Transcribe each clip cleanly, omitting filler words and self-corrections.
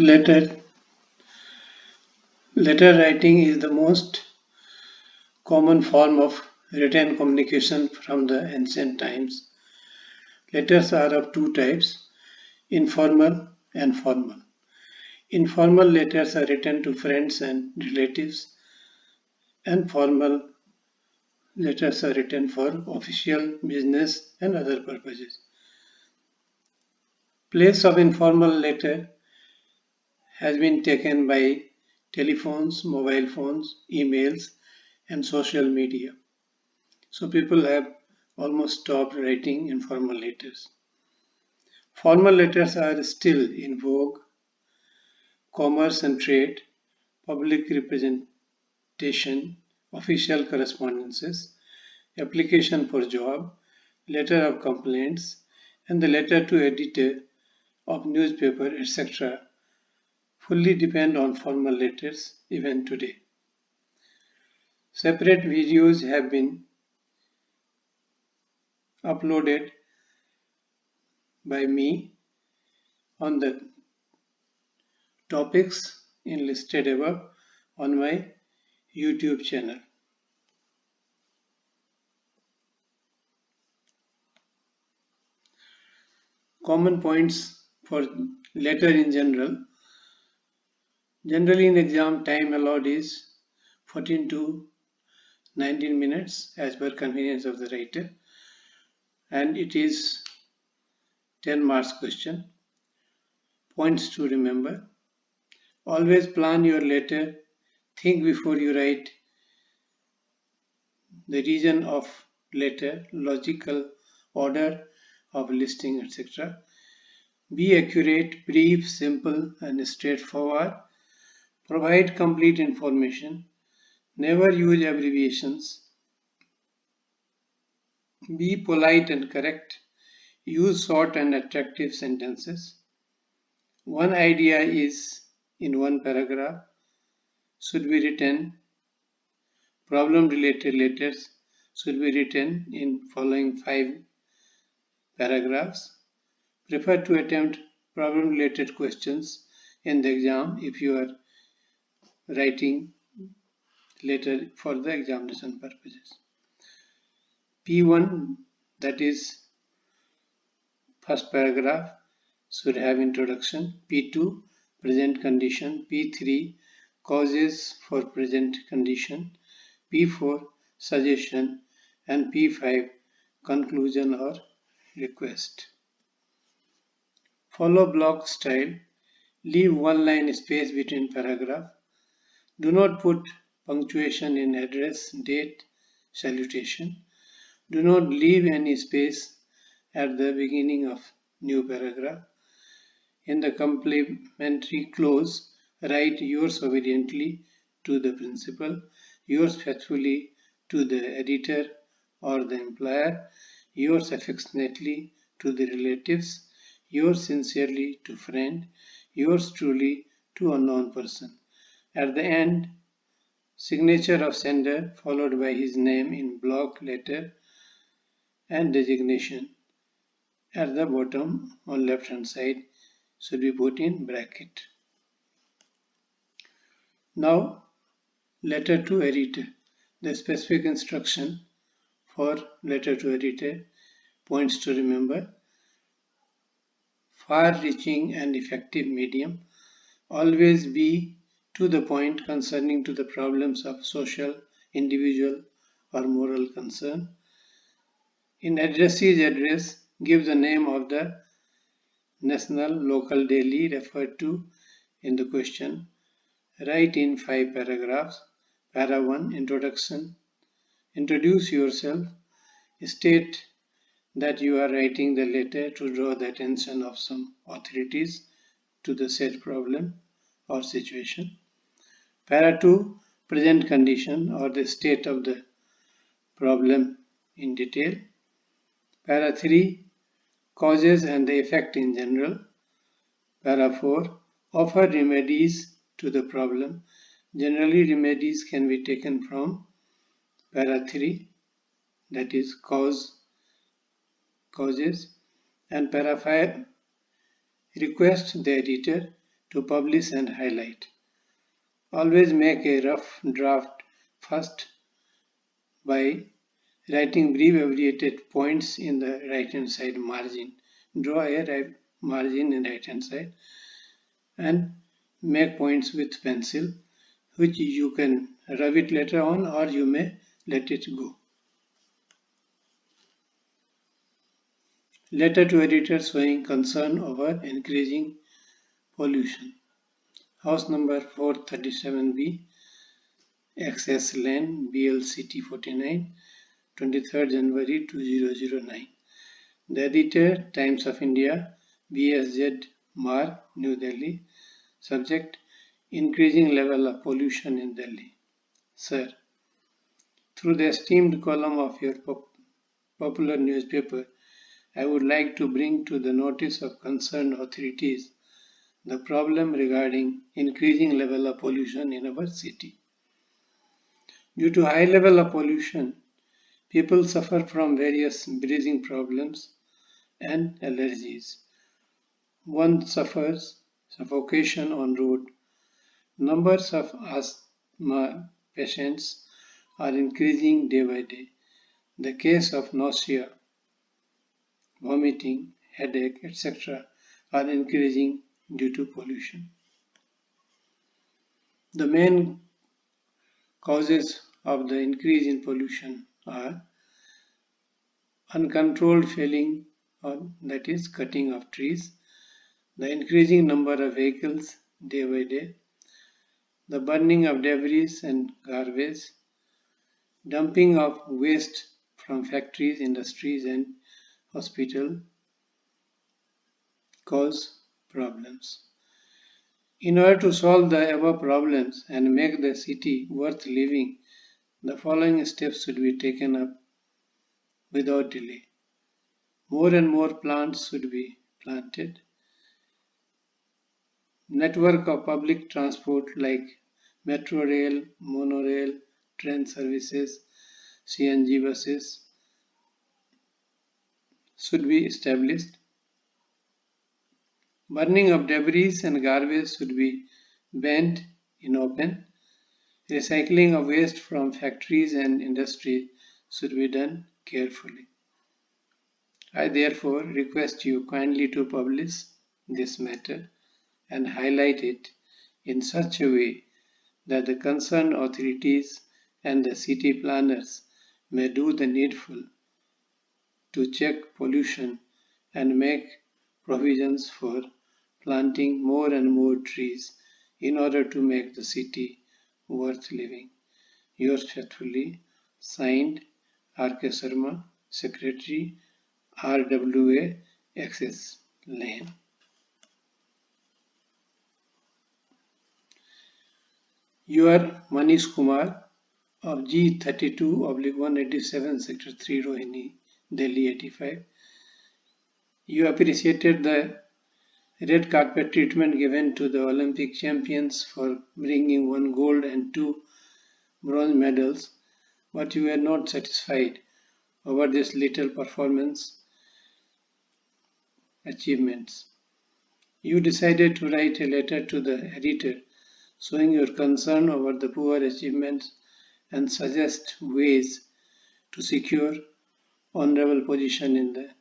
Letter writing is the most common form of written communication from the ancient times. Letters are of two types, informal and formal. Informal letters are written to friends and relatives, and formal letters are written for official, business, and other purposes. Place of informal letter has been taken by telephones, mobile phones, emails, and social media. So people have almost stopped writing informal letters. Formal letters are still in vogue. Commerce and trade, public representation, official correspondences, application for job, letter of complaints, and the letter to editor of newspaper, etc. fully depend on formal letters even today. Separate videos have been uploaded by me on the topics enlisted above on my YouTube channel. Common points for letter in general. Generally in exam, time allowed is 14 to 19 minutes as per convenience of the writer, and it is 10 marks question. Points to remember. Always plan your letter. Think before you write. The reason of letter, logical order of listing, etc. Be accurate, brief, simple, and straightforward. Provide complete information. Never use abbreviations. Be polite and correct. Use short and attractive sentences. One idea is in one paragraph should be written. Problem-related letters should be written in following 5 paragraphs. Prefer to attempt problem-related questions in the exam if you are writing letter for the examination purposes. P1, that is first paragraph, should have introduction. P2, present condition. P3, causes for present condition. P4, suggestion, and P5, conclusion or request. Follow block style. Leave one line space between paragraph. Do not put punctuation in address, date, salutation. Do not leave any space at the beginning of new paragraph. In the complementary clause, write yours obediently to the principal, yours faithfully to the editor or the employer, yours affectionately to the relatives, yours sincerely to friend, yours truly to unknown person. At the end, signature of sender followed by his name in block letter and designation. At the bottom on left hand side should be put in bracket. Now letter to editor. The specific instruction for letter to editor, points to remember. Far-reaching and effective medium. Always be to the point concerning to the problems of social, individual or moral concern. In addressee's address, give the name of the national, local, daily referred to in the question. Write in 5 paragraphs. Para 1, introduction. Introduce yourself. State that you are writing the letter to draw the attention of some authorities to the said problem or situation. Para 2, present condition or the state of the problem in detail. Para 3, causes and the effect in general. Para 4, offer remedies to the problem. Generally, remedies can be taken from para 3, that is causes, and para 5, request the editor to publish and highlight. Always make a rough draft first by writing brief abbreviated points in the right hand side margin. Draw a margin in right hand side and make points with pencil, which you can rub it later on or you may let it go. Letter to editor showing concern over increasing pollution. House number 437B, XS Lane, BLCT 49, 23rd January 2009. The editor, Times of India, BSZ Marg, New Delhi. Subject, increasing level of pollution in Delhi. Sir, through the esteemed column of your popular newspaper, I would like to bring to the notice of concerned authorities the problem regarding increasing level of pollution in our city. Due to high level of pollution, people suffer from various breathing problems and allergies. One suffers suffocation on road. Numbers of asthma patients are increasing day by day. The case of nausea, vomiting, headache, etc. are increasing due to pollution. The main causes of the increase in pollution are uncontrolled felling, or that is cutting of trees, the increasing number of vehicles day by day, the burning of debris and garbage, dumping of waste from factories, industries and hospitals cause problems. In order to solve the above problems and make the city worth living, the following steps should be taken up without delay. More and more plants should be planted. Network of public transport like metro rail, monorail, train services, CNG buses should be established. Burning of debris and garbage should be banned in open. Recycling of waste from factories and industry should be done carefully. I therefore request you kindly to publish this matter and highlight it in such a way that the concerned authorities and the city planners may do the needful to check pollution and make provisions for planting more and more trees in order to make the city worth living. Yours faithfully, signed R.K. Sharma, Secretary, RWA, XS Lane. Your Manish Kumar of G32/187 Sector 3 Rohini, Delhi 85. You appreciated the red carpet treatment given to the Olympic champions for bringing 1 gold and 2 bronze medals, but you were not satisfied over this little performance achievements. You decided to write a letter to the editor showing your concern over the poor achievements and suggest ways to secure honorable position in the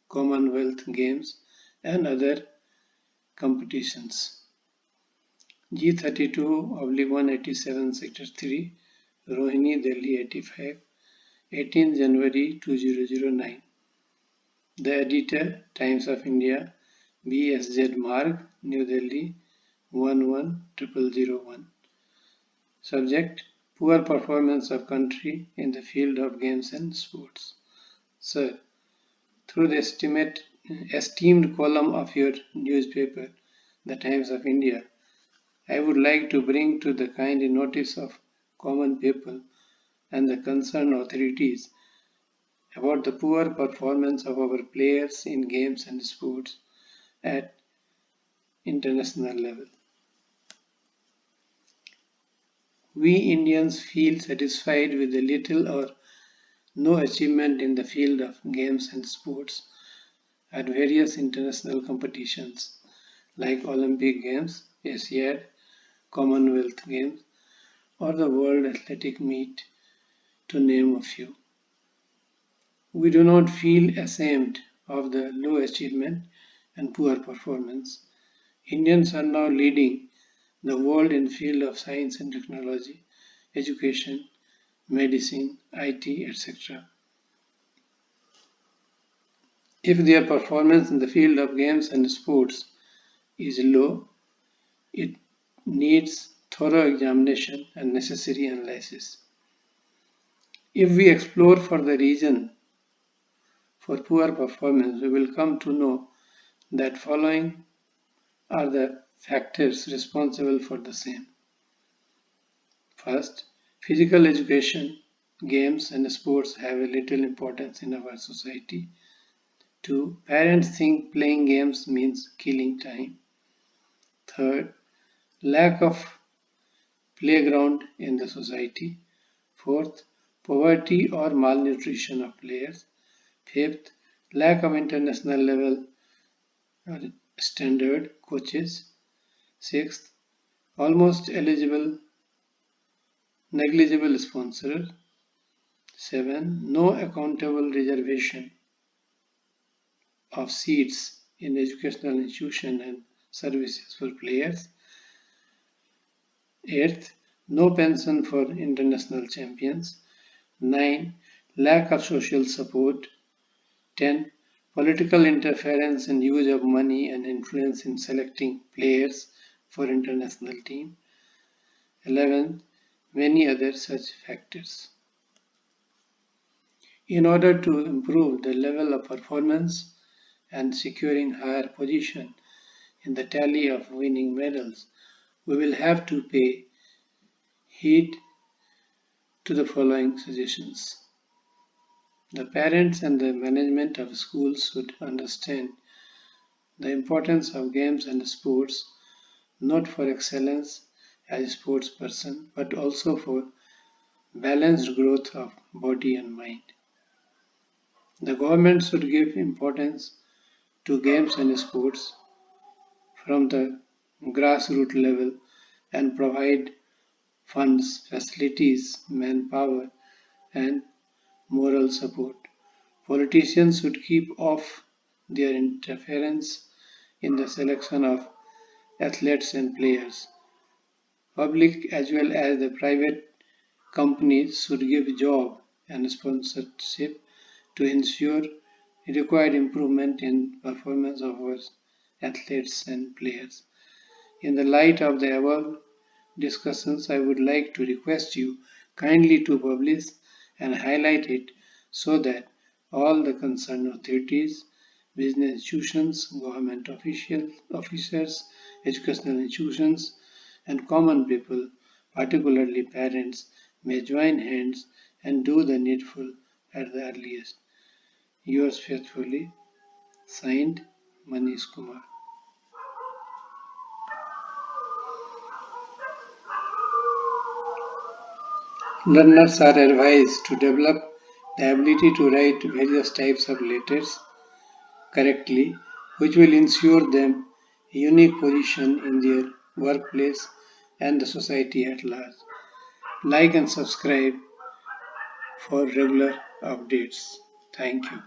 Commonwealth Games and other competitions. G32/187 Sector 3, Rohini, Delhi 85, 18 January 2009. The editor, Times of India, BSZ Marg, New Delhi 11001. Subject, poor performance of country in the field of games and sports. Sir, through the esteemed column of your newspaper, the Times of India, I would like to bring to the kind notice of common people and the concerned authorities about the poor performance of our players in games and sports at international level. We Indians feel satisfied with the little or no achievement in the field of games and sports at various international competitions like Olympic Games, Asiad, Commonwealth Games, or the World Athletic Meet, to name a few. We do not feel ashamed of the low achievement and poor performance. Indians are now leading the world in field of science and technology, education, medicine, IT, etc. If their performance in the field of games and sports is low, it needs thorough examination and necessary analysis. If we explore for the reason for poor performance, we will come to know that following are the factors responsible for the same. First, physical education, games and sports have a little importance in our society. 2. Parents think playing games means killing time. Third, lack of playground in the society. Fourth, poverty or malnutrition of players. Fifth, lack of international level standard coaches. Sixth, almost negligible sponsors. 7. No accountable reservation of seats in educational institutions and services for players. 8. No pension for international champions. 9. Lack of social support. 10. Political interference and use of money and influence in selecting players for international team. 11. Many other such factors. In order to improve the level of performance and securing higher position in the tally of winning medals, we will have to pay heed to the following suggestions. The parents and the management of schools should understand the importance of games and sports, not for excellence as a sports person, but also for balanced growth of body and mind. The government should give importance to games and sports from the grassroots level and provide funds, facilities, manpower, and moral support. Politicians should keep off their interference in the selection of athletes and players. Public as well as the private companies should give job and sponsorship to ensure required improvement in performance of our athletes and players. In the light of the above discussions, I would like to request you kindly to publish and highlight it so that all the concerned authorities, business institutions, government officers, educational institutions, and common people, particularly parents, may join hands and do the needful at the earliest. Yours faithfully, signed Manish Kumar. Learners are advised to develop the ability to write various types of letters correctly, which will ensure them a unique position in their workplace and the society at large. Like and subscribe for regular updates. Thank you.